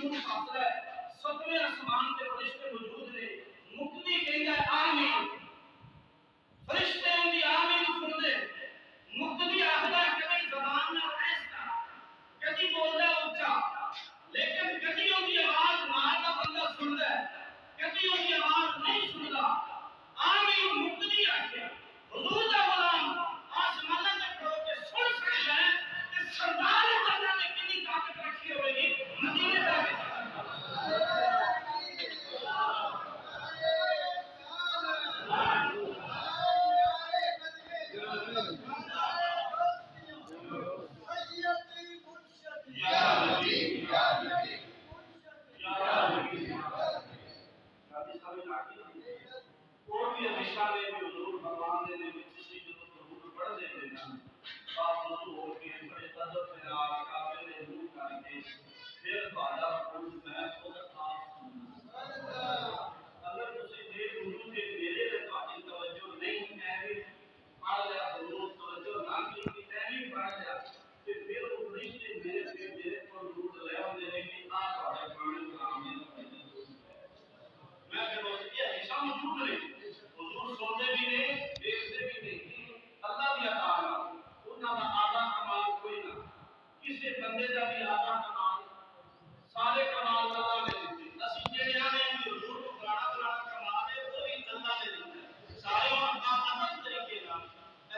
دور فاصلہ ہے، ستویں آسمان کے فرشتے موجود نے، مقتدی کہندا ہے آمین، فرشتے ان دی آمین سن دے، مقتدی آخدا ہے کبھی زبان نہ ایسا، کبھی بولدا اونچا، لیکن کبھی ان کی آواز نال دا بندہ سندا ہے، کبھی ان کی آواز نہیں سندا۔ آمین مقتدی آکھیا، حضور دا غلام آسماناں تے کھڑو کے سن سکدا ہے کہ سردار جنت نے کتنی طاقت رکھی ہوئے گی مدینے دا کے اور بھی ہمیشہ میں بھی حضور بھگوان نے کسی جو ضرور پڑھ دے دینا آپ حضور ہو کے بڑے قدر میں آپ کعبے نے دور کر کے پھر بادہ پوچھ میں خود آپ سننا اگر تسی دیر حضور کے میرے رفاقی توجہ نہیں ہے پڑھ لیا حضور توجہ نہ کی تیری پڑھ لیا کہ پھر وہ فرشتے میرے کو دور لے آتے ہیں کہ آپ بڑے پرانے کام میں میں پھر وہ یہ ہمیشہ موجود رہے حضور سوتے بھی نہیں دیکھتے بھی نہیں اللہ بھی عطا ہے انہاں دا آدھا کمال کوئی نہ کسی بندے دا بھی آدھا کمال سارے کمال اللہ نے دیتے اسی جڑے آنے ہیں حضور کو فلانا کمال ہے وہ بھی اللہ نے دیتے سارے اور عادت طریقے نال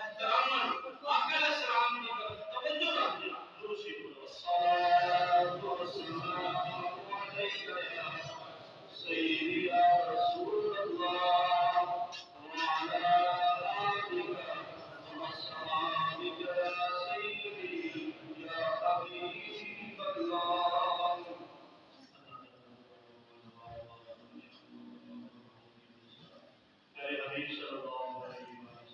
احترام آقا علیہ السلام کی طرف توجہ رکھتے درود بولو الصلاۃ والسلام علیک سيدي يا رسول الله وعلى آلك وأصحابك يا سيدي يا حبيب الله يا حبيب صلى الله عليه وسلم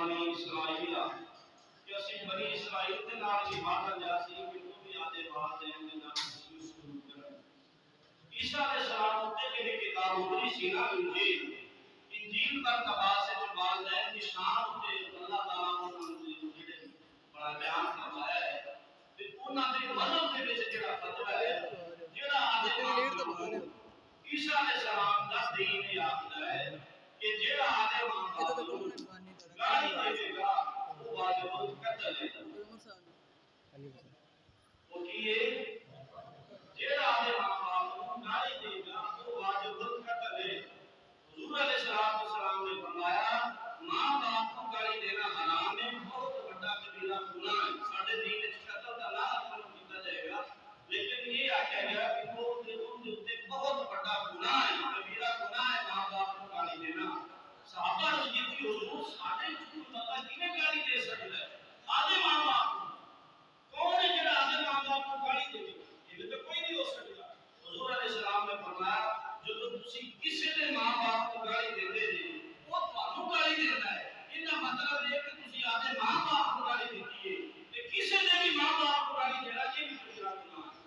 بنی اسرائیل کہ اسی بنی اسرائیل کے نال یہ وعدہ لیا سی کہ تو بھی آدے والدین دے نال شروع کرے. عیسیٰ علیہ السلام تے جڑی کتاب اتری سی نا انجیل کا اقتباس ہے جو والدین کی شان تے اللہ تعالی نے جڑے بڑا بیان فرمایا ہے تے انہاں دے مذہب دے وچ جڑا فتوی ہے جڑا آدے عیسیٰ علیہ السلام دا دین یہ آخدا ہے کہ جڑا آدے ماں گالی دے گا وہ واجب قتل ہے. وہ کیے جڑا آدے ماں گالی دے گا وہ واجب قتل ہے. حضور علیہ السلام نے فرمایا ماں باپ کو گالی دینا حرام ہے, بہت بڑا کبیرہ گناہ ہے. ساڈے دین وچ قتل دا لاحق کیتا جائے گا لیکن یہ آکھیا گیا کہ وہ تے بہت بڑا گناہ ہے, کبیرہ گناہ ہے ماں باپ کو گالی دینا. صحابہ نے یہ حضور ساڈے جھوٹ بتا کینے گالی دے سکدا ہے؟ آدھے ماں باپ کون ہے جڑا آدھے ماں باپ کو گالی دے گا؟ یہ تو کوئی نہیں ہو سکتا. حضور علیہ السلام نے فرمایا جو تسی کسی دے ماں باپ کو گالی دیندے جے وہ تانوں گالی دیندا ہے. اس کا مطلب ہے کہ تسی آدھے ماں باپ کو گالی دیتی ہے تے کسی دے بھی ماں باپ کو گالی دینا یہ بھی کبیرہ گناہ ہے.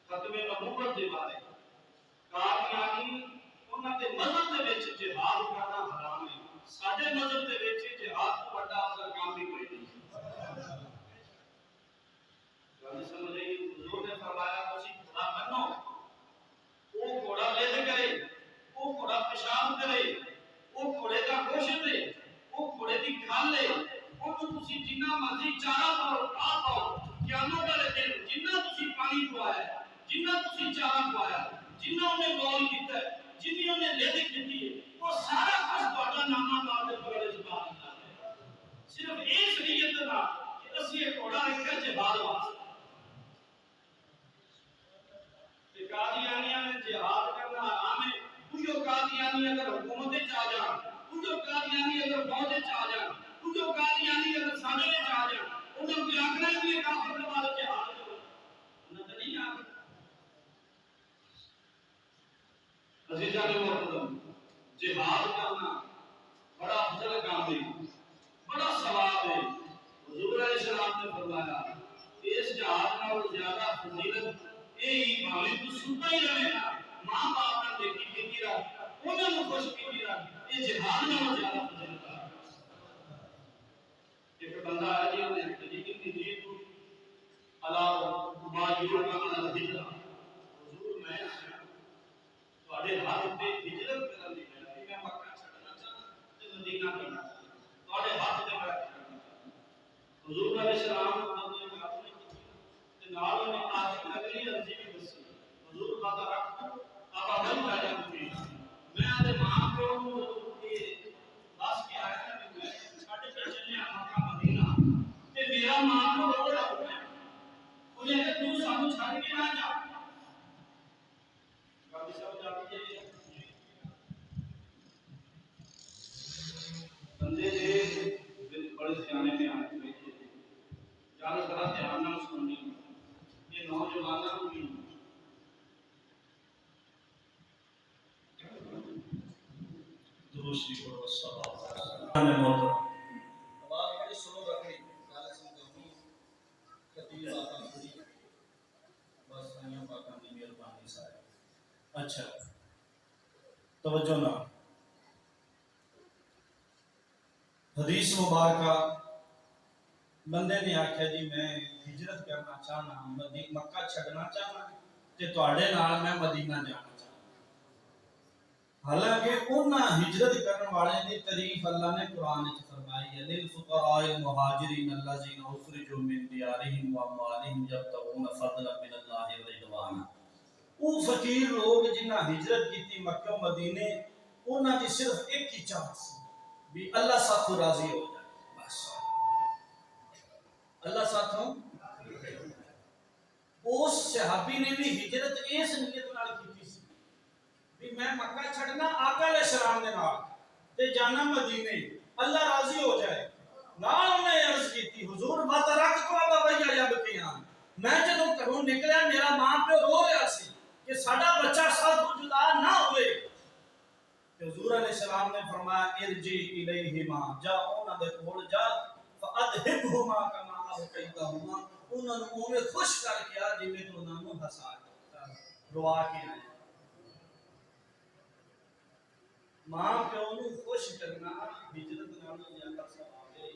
ختم نبوت کے بارے قادیانی انہاں تے مذہب دے وچ جہاد کرنا حرام ہے. ساڈے مذہب دے وچ جہاد تو بڑا افضل کام بھی کوئی نہیں. گل سمجھ آئی؟ حضور نے فرمایا تسی گھوڑا بنو، وہ گھوڑا لد کرے، وہ گھوڑا پیشاب کرے، وہ گھوڑے کا گوشت دے، وہ گھوڑے کی کھال لے، وہ تسی جنہ مرضی چارہ پاؤ آ پاؤ، قیامت والے دن جنہ تسی پانی پوایا، جنہ تسی چارہ پوایا، جنہ انہیں گول کیتا ہے، جنی انہیں لد کیتی ہے، وہ سارا کچھ تہاڈا نامہ مار دے بغیر زبان نہ ہے. صرف اس نیت نال کہ اسی ایک گھوڑا رکھا جہاد واسطے. قادیانیاں نے جہاد کرنا حرام ہے. جو قادیانی اگر حکومت چ آ جان، جو قادیانی اگر فوج چ آ جان، جو قادیانی اگر ساڈے وچ آ جان، انہاں کو آکھنا ہے کہ کافر دے بارے جہاد کرو. انہاں تے نہیں آکھنا. عزیزاں نے محترم، جہاد کرنا بڑا افضل کام ہے، بڑا ثواب ہے. حضور علیہ السلام نے فرمایا اس جہاد نال زیادہ فضیلت یہی بھاویں تو سنتا ہی رہے گا، ماں باپ نے دیکھی کیتی رہا، انہوں نے خوش کیتی رہا، یہ جہاد نال زیادہ فضیلت ہے. ایک بندہ ہے جی انہیں حجی کی جی تو اللہ ما یورنا من الہجرہ، حضور میں تواڈے ہاتھ تے ہجرت کرن دی ہے، میں مکہ چھڈنا چاہنا تے مدینہ جانا چاہنا، تواڈے ہاتھ تے میں کرنا چاہنا. حضور علیہ السلام نے اپنے نال نے آج نگری عرضی بھی دسی. حضور خدا رکھ آپ اپن جا جاندے میں اتے ماں پیو نوں یہ دس کے آیا کہ میں چھڈ کے چلیا مکہ مدینہ تے میرا ماں پیو رو رہا ہے. انہیں کہ تو سانو چھڈ کے نہ جا. گل سمجھ آتی ہے؟ بندے دے بڑے سیانے میں آ کے بیٹھے جان ذرا دھیان نال سننی. یہ نوجوانوں کو بھی دوسری اور سوال آواز بڑی سلو رکھنی گل سمجھانی کتی باتاں تھوڑی بس سائیں پاکاں دی مہربانی سارے. اچھا توجہ نہ حدیث مبارکہ بندے نے آکھیا جی میں ہجرت کرنا چاہنا، مکہ چھڈنا چاہنا تے تواڈے نال میں مدینہ جانا چاہنا. حالانکہ انہاں ہجرت کرنے والے دی تعریف اللہ نے قرآن وچ فرمائی ہے للفقراء المہاجرین الذین اخرجوا من دیارہم واموالہم یبتغون فضلا من اللہ ورضوانا. وہ فقیر لوگ جنہاں ہجرت کیتی مکہ و مدینے، انہاں دی صرف ایک ہی چاہت سی بھی اللہ ساتھوں راضی ہو جائے. بس اللہ ساتھوں. اس صحابی نے بھی ہجرت اس نیت نال کیتی سی بھی میں مکہ چھڑنا آقا علیہ السلام نے نال تے جانا مدینے، اللہ راضی ہو جائے. نال انہیں عرض کیتی حضور فترکت ابویہ یبکیان، میں جدوں گھروں نکلیا میرا ماں پیو رو رہا سی کہ ساڈا بچہ ساتھوں جدا نہ ہوئے. حضور علیہ السلام نے فرمایا ارجی الیہما، جا انہاں دے کول جا فادھبہما کما ابکیتہما، انہاں نوں اوویں خوش کر کے آ جویں تو انہاں نوں ہسا روا کے آئے. ماں پیو نوں خوش کرنا ہجرت نالوں زیادہ ثواب ہے.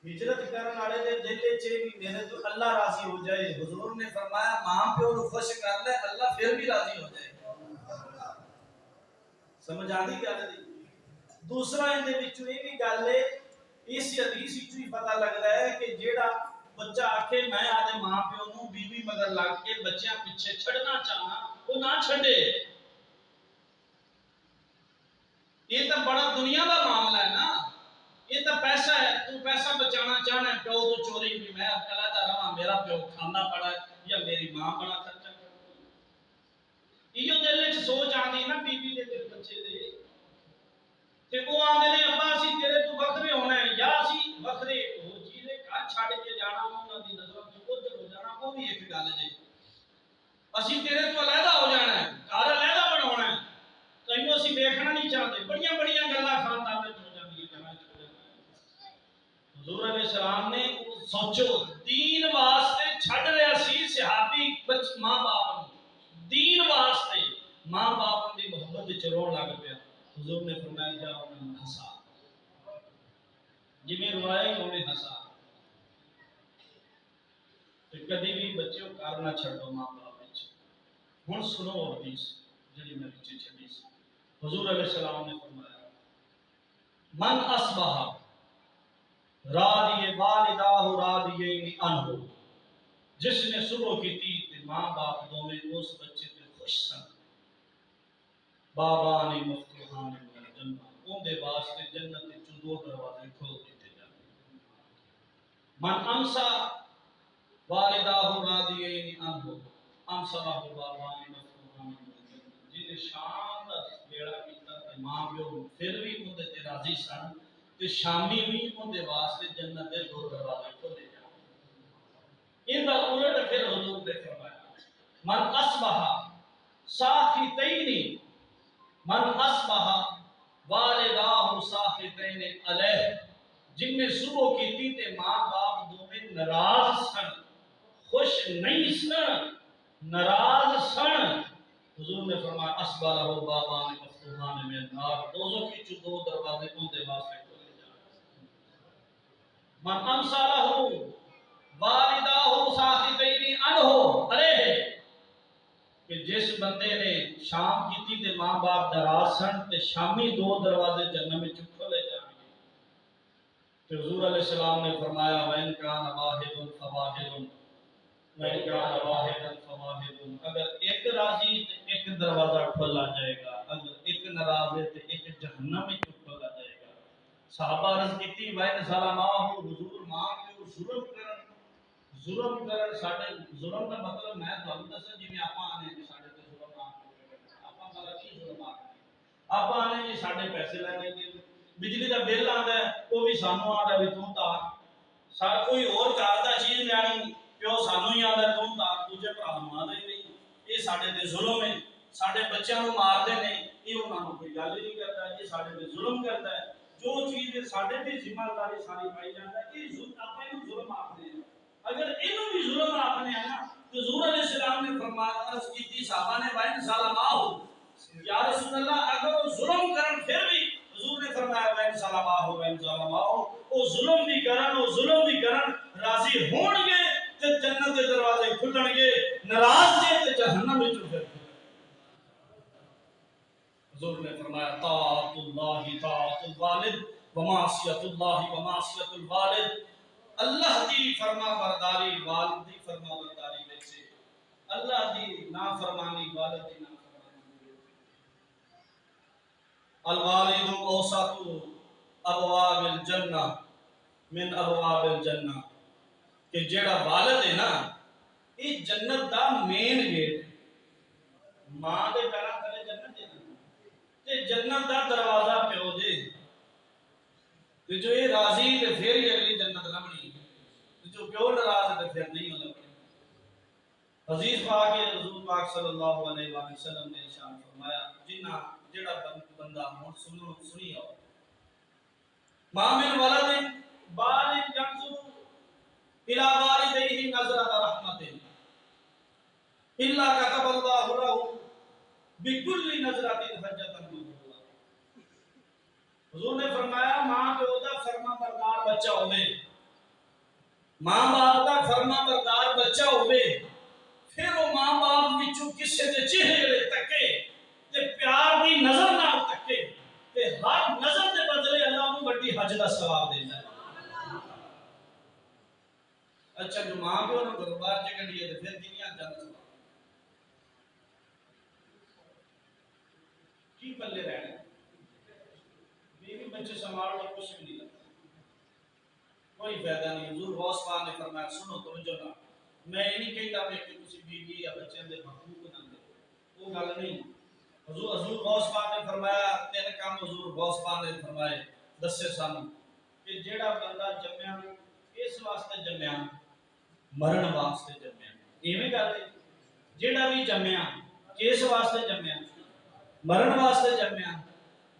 ہجرت کرنے والے دے دل وچ بھی میرے تو اللہ راضی ہو جائے. حضور نے فرمایا ماں پیو نوں خوش کر لے اللہ پھر بھی راضی ہو جائے. سمجھ آ گئی گل دی؟ دوسرا ان دے وچوں یہ بھی گل ہے اس حدیث وچوں ہی پتہ لگدا ہے کہ جیڑا بچہ آکھے میں آدے ماں پیو نوں بیوی مگر لگ کے بچیاں پیچھے چھڑنا چاہنا وہ نہ چھڑے. یہ تو بڑا دنیا کا معاملہ ہے نا. یہ تو پیسہ ہے، تو پیسہ بچانا چاہنا ہے پیو تو چوری بھی میں علیحدہ رہا میرا پیو کھانا پڑا ہے یا میری ماں بڑا خرچہ کرتی. یہ دل وچ سوچ آندی نا بیوی دے تے بچے دے تے وہ آندے نے ابا اسی تیرے تو وکھرے ہونا ہے یا اسی وکھرے ہو جیے گھر چھڈ کے جانا انہاں دی نظر وچ ادھر ہو جانا وہ بھی ایک گل ہے. اسی تیرے تو علیحدہ ہو جانا ہے گھر علیحدہ بناونا ہے کہیں اسی دیکھنا نہیں چاہتے. بڑیاں بڑیاں گلاں خاندان میں ہو جاندی ہیں. حضور علیہ السلام نے سوچو دین واسطے چھڈ رہا سی صحابی ماں باپ دین واسطے ماں باپ کی محبت چرون لگ پیا حضور نے فرمایا جا انہیں ہسا جی میں روائے انہیں ہسا تو کدی بھی بچے کار نہ چھڑو ماں باپ ہوں سنو حدیث جی میں پیچھے چلی سی حضور علیہ السلام نے فرمایا من اصبح راضی والدہ راضیین عنہ جس نے صبح کی تھی تے ماں باپ دونوں اس بچے تے خوش سن بابانی مفتوحان من الجنہ ان دے واسطے جنت کے دو دروازے کھول دیتے جاتے من امسا والدہ راضیین عنہ امسا له بابانی مفتوحان من الجنہ جن شام دا بیڑا کیتا تے ماں پیو پھر بھی ان تے راضی سن تے شامی بھی ان دے واسطے جنت کے دو دروازے کھولے ان کا الٹ پھر حضور نے فرمایا من اصبح ساخطین من اصبح والداہ ساخطین علیہ جن نے صبح کی تھی تے ماں باپ دونوں ناراض سن خوش نہیں سن ناراض سن حضور نے فرمایا اصبح لہو بابان مفتوحان من النار دوزخ کی دو دروازے ان دے واسطے کھولے جائیں من امسا لہو والداہ ساخطین عنہ علیہ کہ جس بندے نے شام کی تھی تے ماں باپ ناراض سن تے شامی دو دروازے جنت میں کھولے جائیں کہ حضور علیہ السلام نے فرمایا وَإِنْ كَانَ وَاحِدٌ فَوَاحِدٌ وَإِنْ كَانَ وَاحِدًا فَوَاحِدٌ اگر ایک راضی تے ایک دروازہ کھولا جائے گا اگر ایک ناراض ہے تے ایک جہنم میں کھولا جائے گا صحابہ عرض کیتی وَإِنْ ظَلَمَاهُ حضور ماں کے ظلم کرن ساڈے ظلم کا مطلب میں تھانوں دساں جویں آپاں آنے کہ ساڈے تے ظلم آپاں بڑا کی ظلم آپاں آنے جی ساڈے پیسے لینے کہ بجلی کا بل آتا ہے وہ بھی سانوں آتا ہے بھی توں تار کوئی اور گھر کا چیز لینی پیو سانوں ہی آتا ہے توں تار دوجے بھرا نوں آتا ہی نہیں یہ ساڈے تے ظلم ہے ساڈے بچیاں نوں مارتے ہیں یہ انہاں نوں کوئی گل ہی نہیں کرتا یہ ساڈے تے ظلم کرتا ہے جو چیز ساڈے تے ذمہ داری ساری پائی جاتا ہے یہ آپاں اینوں ظلم آکھدے ہیں اگر اینوں بھی ظلم آکھنے ہیں نا تو حضور علیہ السلام نے فرمایا عرض کیتی صحابہ نے وَإِنْ ظَلَمَاهُ یا رسول اللہ اگر وہ ظلم کرن پھر بھی حضور نے فرمایا وَإِنْ ظَلَمَاهُ وَإِنْ ظَلَمَاهُ وہ ظلم بھی کرن راضی ہون گے تے جنت دے دروازے کھلن گے ناراض جے تے جہنم وچ پھر حضور نے فرمایا طاعت اللہ طاعت الوالد ومعصیت اللہ ومعصیت الوالد اللہ دی فرما برداری والد دی فرما برداری وچ اللہ دی نافرمانی والد دی نافرمانی الوالد اوسط ابواب الجنہ من ابواب الجنہ کہ جیڑا والد ہے نا یہ جنت دا مین گیٹ ماں دے پیراں تھلے جنت ہے تے جنت دا دروازہ پیو دے تے جو یہ راضی تے پھر ہی اگلی جنت لبنی تے جو پیو ناراض تے پھر نہیں لبنی عزیز پاک حضور پاک صلی اللہ علیہ وآلہ وسلم نے ارشاد فرمایا جنہ جڑا بندہ ہن سنی ہو ما من ولد بال ينظر الى والديه نظرة رحمة الا كتب الله له بكل نظرة حجة مغفورة حضور نے فرمایا ماں پیو دا فرما بردار بچہ ہوے ماں باپ دا فرما بردار بچہ ہوے پھر وہ ماں باپ وچوں کسے دے چہرے تکے تے پیار دی نظر نال تکے تے ہر نظر دے بدلے اللہ نوں بڑی حج دا ثواب دیندا ہے اچھا جو ماں پیو نوں دربار چ کڈیے تے پھر دنیا جنت کی پلے رہنا بیوی بچے سنبھال لو کچھ بھی نہیں لگتا کوئی فائدہ نہیں حضور غوث پاک نے فرمایا سنو توجہ نہ میں یہ نہیں کہتا کہ کسی بیوی یا بچے دے حقوق نہ دے وہ گل نہیں حضور غوث پاک نے فرمایا تین کام حضور غوث پاک نے فرمائے دسے سانو کہ جیڑا بندہ جمیا اس واسطے جمیا مرن واسطے جمیا ایویں گل ہے جیڑا بھی جمیا کس واسطے جمیا مرن واسطے جمیا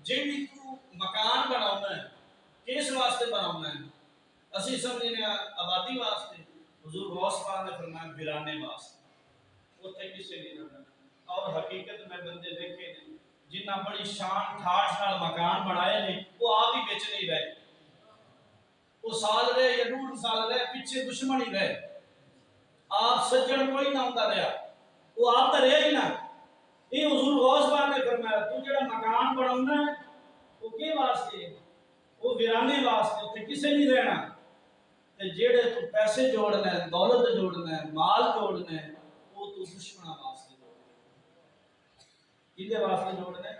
جیڑی تو مکان بناونا ہے کس واسطے بناونا ہے اسی سمجھنے آبادی واسطے حضور غوث پاک نے فرمایا ویرانے واسطے اوتھے کسے نہیں رہنا اور حقیقت میں بندے دیکھے نے جنہ بڑی شان ٹھاٹ نال مکان بنائے نے وہ آپ ہی بیچ نہیں رہے، وہ سال رہے یا 2 سال رہے پیچھے دشمن ہی رہے، آپ سجن کوئی نہ ہوتا رہا، وہ آپ تو رہے ہی نہ۔ یہ حضور غوث پاک نے فرمایا تو جڑا مکان بناؤنا ہے وہ کے واسطے، وہ ویرانے واسطے، اتنے کسے نہیں رہنا، تے جڑے تو پیسے جوڑنا ہے، دولت جوڑنا ہے، مال جوڑنا ہے، وہ تو دشمنوں واسطے جوڑنا ہے۔ کدے واسطے جوڑنا ہے؟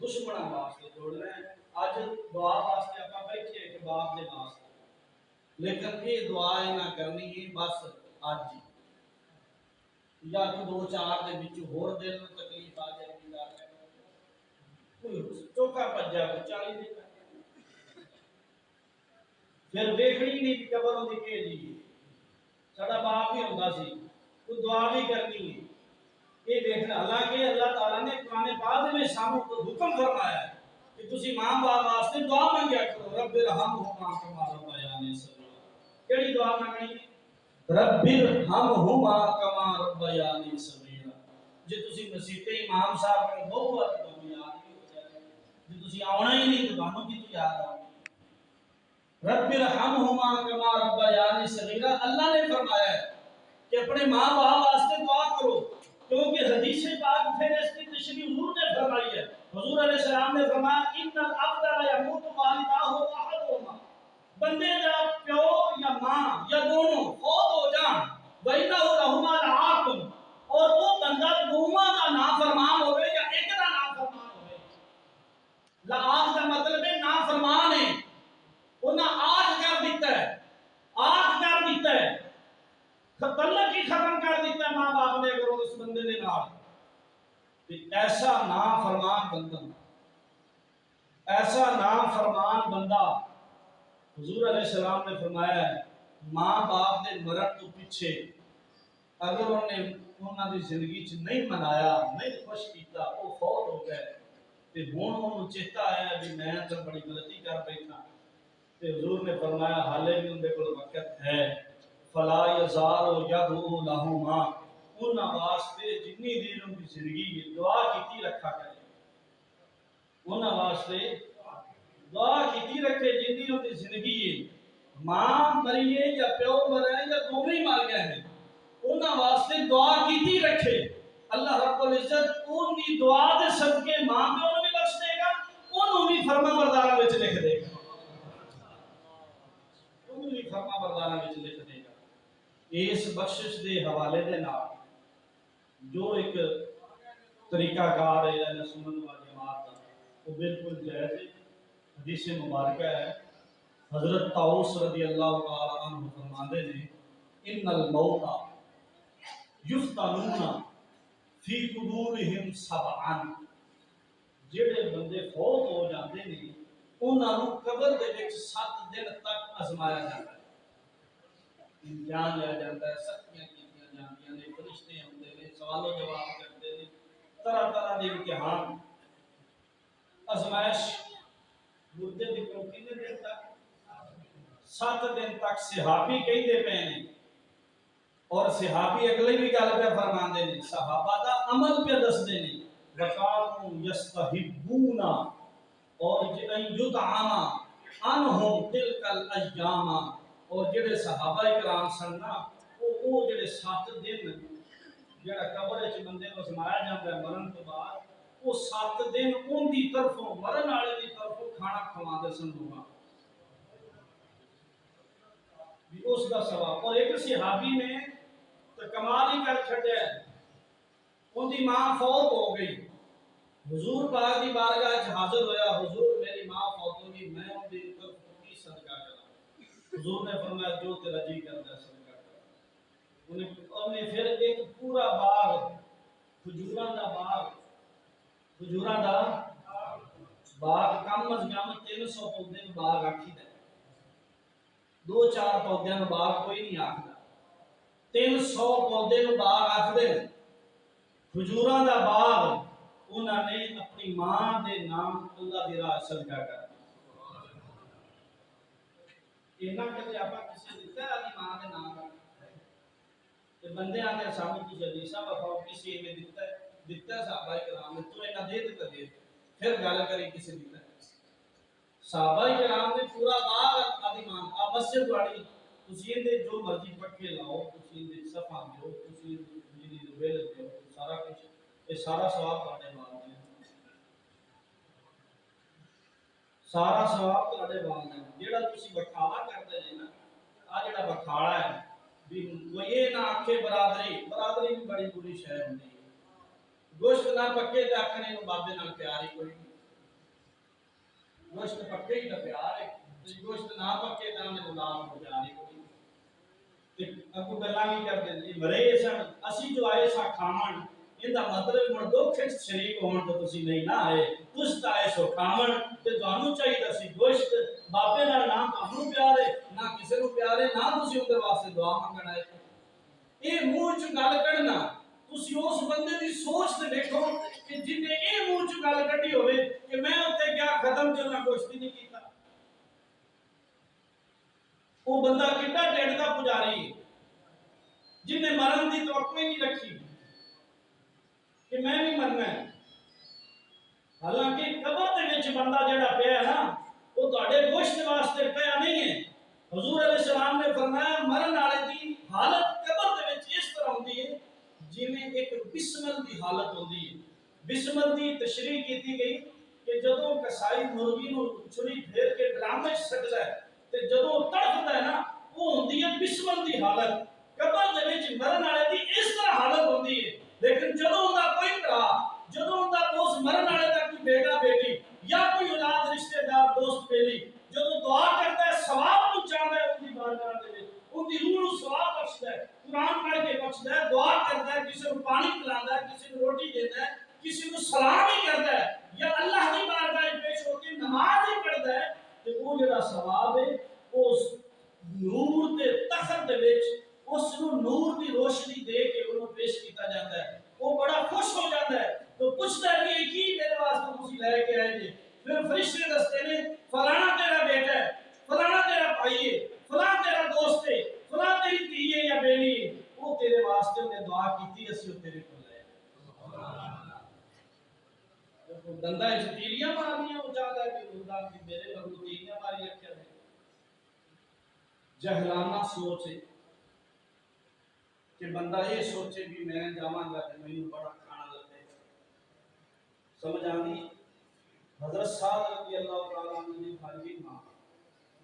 دشمنوں واسطے جوڑنا ہے۔ اج دعا واسطے اپا بیٹھے کہ باپ دے واسطے، لیکن یہ دعا نہ کرنی ہے بس اج یا کہ 2-4 دے وچ ہور دل نوں تکلیف آ جائے گی، کوئی چوکا پجا کو 40 دن پھر ویکھنی نہیں کہ قبر ہوندی کہ جی ساڈا باپ ہی ہوندا سی، کوئی دعا بھی کرنی ہے یہ دیکھنا۔ حالانکہ اللہ تعالیٰ نے قرآن پاک میں ساموں کو حکم فرمایا ہے کہ تسی ماں باپ واسطے دعا مانگیا کرو، رب ارحمہما کما ربیانی صغیرا۔ کیڑی دعا مانگنی ہے؟ رب ارحمہما کما ربیانی صغیرا۔ جے تسی مسیتے امام صاحب نے بہت تو یاد نہیں ہو جائے، جے تسی آونا ہی نہیں تو بانو کی تو یاد آؤ۔ رب ارحمہما کما ربیانی صغیرا، اللہ نے فرمایا ہے کہ اپنے ماں باپ واسطے دعا کرو، کیونکہ حدیث پاک پھر اس کی تشریح حضور نے فرمائی ہے۔ حضور علیہ السلام نے فرمایا ان العبد لا يموت والداه احدهما، بندے کا پیو یا ماں یا دونوں فوت ہو جان وَإِنَّهُ لَهُمَا لَعَاقٌ، اور وہ بندہ دونوں کا نافرمان ہوئے یا ایک کا نافرمان ہوئے۔ لعاق کا مطلب ہے نافرمان ہے، انہاں آگ کر دیتا ہے، آگ کر دیتا ہے، تعلق ہی ختم کر دیتا ہے ماں باپ نے اگر اس بندے دے نال۔ ایسا نافرمان بندہ، ایسا نافرمان بندہ حضور علیہ السلام نے فرمایا ہے ماں باپ دے مرن تو پیچھے اگر انہوں نے زندگی چ نہیں منایا، نہیں خوش کیتا، وہ فوت ہو گئے تے ہن انہوں چیتا آیا بھی میں تو بڑی غلطی کر بیٹھا، تے حضور نے فرمایا حالے بھی ان دے کول وقت ہے، فلا یزال یدعو لہما، انہاں واسطے جتنی دیر ان کی زندگی ہے دعا کیتی رکھا کرے، انہاں واسطے دعا کیتی رکھے جتنی ان کی زندگی ہے، ماں مریے یا پیو مرے یا دونوں ہی مر گئے ہیں، انہاں واسطے دعا کیتی رکھے۔ اللہ رب العزت ان کی دعا دے صدقے ماں پیو نوں بھی بخش دے گا، انہوں بھی فرما برداراں وچ لکھ دے گا، انہوں بھی فرما برداراں وچ لکھ دے گا۔ اس بخشش دے حوالے دے نال جو ایک طریقہ کار ہے یا سنت و جماعت کا وہ بالکل جائز ہے۔ حدیث مبارکہ ہے، حضرت طاؤس رضی اللہ تعالی عنہ فرماتے ہیں ان الموت یفتنون فی قبورہم سبعا، جڑے بندے فوت ہو جاندے نے انہاں نوں قبر دے وچ 7 دن تک آزمایا جاتا ہے، امتحان لیا جاتا ہے، سختیاں کیتیاں جاندیاں نے، فرشتے ہوندے نے، سوال و جواب کرتے ہیں، طرح طرح کے امتحان آزمائش۔ مردے دی کتنے دن تک؟ 7 دن تک صحابی کہندے پے نے، اور صحابی اگلی بھی گل پہ فرماندے نے، صحابہ دا عمل پہ دسدے نے، وَقَالُوا يَسْتَحِبُّونَ، اور جن یطعم عنہم تلک الایام، اور جڑے صحابہ کرام سن نا وہ جڑے 7 دن جڑا قبر وچ بندے کو سمایا جاندا ہے مرن تو بعد، وہ 7 دن ان دی طرفوں مرن والے دی طرفوں کھانا کھواندے سن لوگاں بھی اس کا ثواب۔ اور ایک صحابی نے تو کمال ہی کر چھڈیا، ان دی ماں فوت ہو گئی، حضور پاک دی بارگاہ وچ حاضر ہویا، حضور میری ماں فوت ہو گئی، میں ان دی طرفوں کی صدقہ کراں؟ حضور نے فرمایا جو تیرا جی کرتا ہے صدقہ کر۔ انہیں پھر ایک پورا باغ، کھجوراں دا باغ، کھجوراں دا باغ کم از کم 300 پودے نوں باغ آکھی دا، 2-4 پودیاں نوں باغ کوئی نہیں آکھدا، 300 پودے نوں باغ آکھدے نے، کھجوراں دا باغ انہاں نے اپنی ماں دے نام اللہ دی راہ صدقہ کر اینا کہ آپ کسی دتا ہے اپنی ماں دے نام کا، تو بندے آتے ہیں سامنے کی جلدی صاحب بخاؤ کسی میں دکھتا ہے صحابہ کرام نے تو نہ دے تو دے پھر گل کرے کسی دکھتا ہے صحابہ کرام نے پورا باغ آدھی مان آ مسجد والی تسی دے جو مرضی پکے لاؤ تسی دے صفا دیو تسی بجلی دے بل دیو سارا کچھ یہ سارا ثواب تواڈے وال ہے سارا ثواب تواڈے وال ہے جیڑا تسی بکھاوا کردے جے نا آ جڑا بکھاڑا ہے بھی وہ یہ نہ آکھے برادری بھی بڑی بری شے ہوندی ہے گوشت نہ پکے تے آکھنے نو بابے نال پیار ہی کوئی نہیں گوشت پکے ہی تے پیار ہے گوشت نہ پکے تے انہاں نو نام ہو پیار ہی کوئی تے اکو گلاں نہیں کردے جی مرے سن اسی جو آئے سا کھاون ایندا مطلب مڑ دکھ وچ شریک ہون تے تسی نہیں نہ آئے تس تا آئے سو کھاون تے تانوں چاہیے سی گوشت بابے نال نہ تانوں پیار ہے نہ کسے نو پیار ہے نہ تسی اون دے واسطے دعا منگن آئے اے منہ چ گل کڈنا تسی اس بندے دی سوچ تے دیکھو کہ جن نے اے منہ چ گل کڈی ہوے کہ میں اوتے کیا ختم تے نہ گوشت نہیں کیتا وہ بندہ کڈا ڈیڑھ دا پجاری ہے جن نے مرن دی توقع ہی نہیں رکھی کہ میں بھی مرنا ہے حالانکہ قبر دے وچ بندہ جڑا پیا ہے نا وہ تواڈے گوشت واسطے پیا نہیں ہے حضور علیہ السلام نے فرمایا مرن والے دی حالت قبر دے وچ اس طرح ہوندی ہے جویں ایک بسمل دی حالت ہوندی ہے بسمل دی تشریح کیتی گئی کہ جدوں کسائی مرغی نو چھری پھیر کے ڈرام وچ سٹدا ہے تے جدوں تڑپدا ہے نا وہ ہوندی ہے بسمل دی حالت قبر دے وچ مرن والے دی اس طرح حالت ہوندی ہے لیکن جدوں دا کوئی بھرا جدوں دا اس مرن والے دا کوئی بیٹا بیٹی یا کوئی اولاد رشتہ دار دوست بیلی جدوں دعا کرتا ہے ثواب پہنچاتا ہے ان کی بارگاہ دے وچ ان کی روح نو ثواب بخشتا ہے قرآن پڑھ کے بخشتا ہے دعا کرتا ہے کسی کو پانی پلاندا ہے کسی کو روٹی دیتا ہے کسی کو سلام ہی کرتا ہے یا اللہ کی بارگاہ میں پیش ہو کے نماز ہی پڑھتا ہے تے وہ جڑا ثواب ہے اس نور دے تخت دے وچ اس نو نور دی روشنی دے کے انہوں پیش کیتا جاتا ہے وہ بڑا خوش ہو جاتا ہے تو پوچھتا ہے کہ کی میرے واسطے تسی لے کے آئے جی پھر فرشتے دستے نے فلانا تیرا بیٹا ہے فلانا تیرا بھائی ہے فلانا تیرا دوست ہے فلانا تیری دھی ہے یا بیٹی ہے وہ تیرے واسطے انہیں دعا کیتی اسی تیرے کو لے دندا وچ تیریاں مارنیاں وہ چاہتا ہے کہ خدا کی میرے بغل تیریاں ماری رکھیا ہے جہلانہ سوچ ہے کہ بندہ یہ سوچے بھی میں جاواں گا تے مینوں بڑا کھانا لگے سمجھ آندی حضرت صاحب رضی اللہ تعالی عنہ نے خالی ماں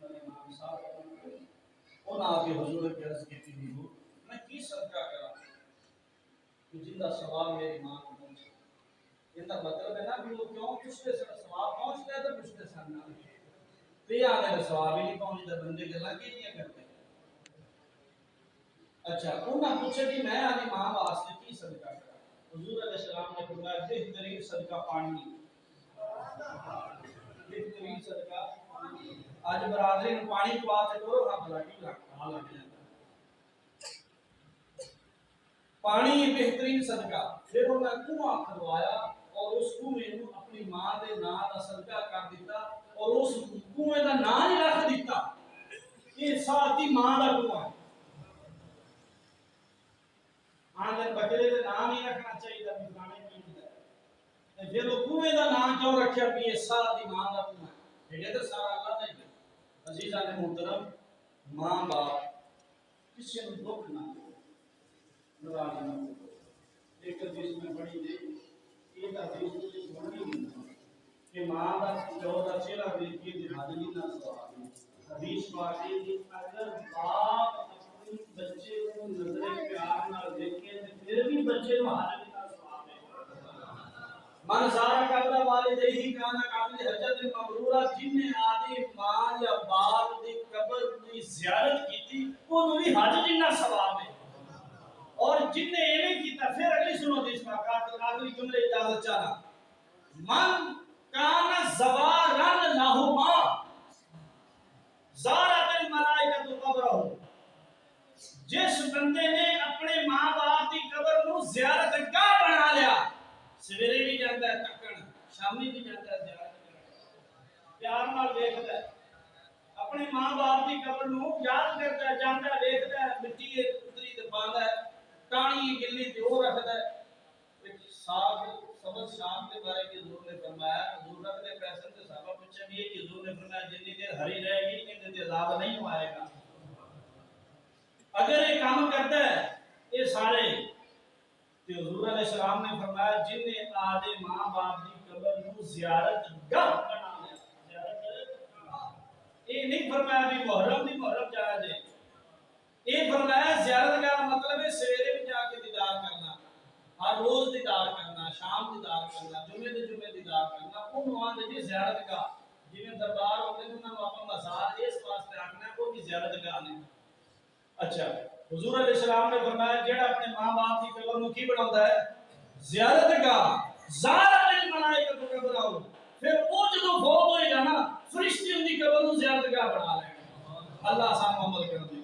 امام صاحب انہاں آ کے حضور کی عرض کی تھی میں کی صدقہ کراں کہ جن دا ثواب میری ماں کو پہنچے ان کا مطلب ہے نا کہ وہ کیوں پوچھتے سن ثواب پہنچتا ہے تو پوچھتے سن نا تے آنے ثواب ہی نہیں پہنچتا بندے گلاں کیتیاں کرتے اچھا انہاں پوچھا کہ میں اپنی ماں واسطے کی صدقہ کراں حضور علیہ السلام نے فرمایا بہترین صدقہ پانی بہترین صدقہ آج برادری میں پانی پوا تے کرو ہاں بھلا کی رکھا لگ جاتا پانی بہترین صدقہ پھر انہاں کنواں کھدوایا اور اس کنویں نو اپنی ماں دے نام دا صدقہ کر دیتا اور اس کنویں دا نام ہی رکھ دیتا یہ ساتھی ماں دا کنواں ہے آندر بکرے دے نام ہی رکھنا چاہیے دا فلانے کی ہے پھر وہ کنویں دا نام کیوں رکھیا بھی یہ ساتھی ماں دا کنواں ہے یہ تو سارا اللہ دا ہی ہے عزیزان محترم ماں باپ کسی نے دکھ نہ ناراض نہ ہو ایک حدیث میں پڑھی تھی ایک حدیث میں پڑھی نہیں کہ ماں کا جو دا چہرہ دیکھ کے حاضری نہ سوال حدیث واقعی کہ اگر باپ اپنے بچے کو نظر پیار نہ دیکھے تو پھر بھی بچے کو حاضری نہ سوال من سارا قبر والدیہ کانا قابل حجت مبرورہ جن نے آدھی ماں یا باپ دی قبر دی زیارت کی تھی انہوں نے حج جنہ ثواب ہے اور جن نے یہ نہیں کیتا پھر اگلی سنو دیس کا آخری جملے اجازت چاہنا من کانا زوارن لہما زارت الملائکۃ قبرہ جس بندے نے اپنے ماں باپ کی قبر کو زیارت گاہ بنا لیا سویرے بھی جاتا ہے تکن شامی بھی جاتا ہے زیارت کرنے پیار نال دیکھتا ہے اپنے ماں باپ کی قبر کو یاد کرتا ہے جانتا ہے دیکھتا ہے مٹی اتری تے پاندا ہے ٹانی گلی تے وہ رکھدا ہے ایک ساگ سبز شام کے بارے کے حضور نے فرمایا حضور رکھ دے پیسے تے صحابہ پوچھے بھی کہ حضور نے فرمایا جتنی دیر ہری رہے گی اتنی دیر عذاب نہیں آئے گا اگر یہ کام کرتا ہے یہ سارے تے حضور علیہ السلام نے فرمایا جن نے آدھے ماں باپ کی قبر نو زیارت گاہ بنا لیا زیارت گاہ یہ نہیں فرمایا بھی محرم جایا جائے یہ فرمایا زیارت گاہ مطلب ہے سویرے بھی جا کے دیدار کرنا ہر روز دیدار کرنا شام دیدار کرنا جمعے دیدار کرنا ان وہاں دی زیارت گاہ جویں دربار ہوندے نے انہاں نوں اپنا مزار اس واسطے آکھنا وہ بھی زیارت گاہ نے اچھا حضور علیہ السلام نے فرمایا جیڑا اپنے ماں باپ کی قبر نو کی بناوندا ہے زیارت گاہ زارت الملائکہ قبر آؤ پھر وہ جدوں فوت ہوئے گا نا فرشتے ان دی قبر نو زیارت گاہ بنا لیں گے اللہ سان عمل کر دے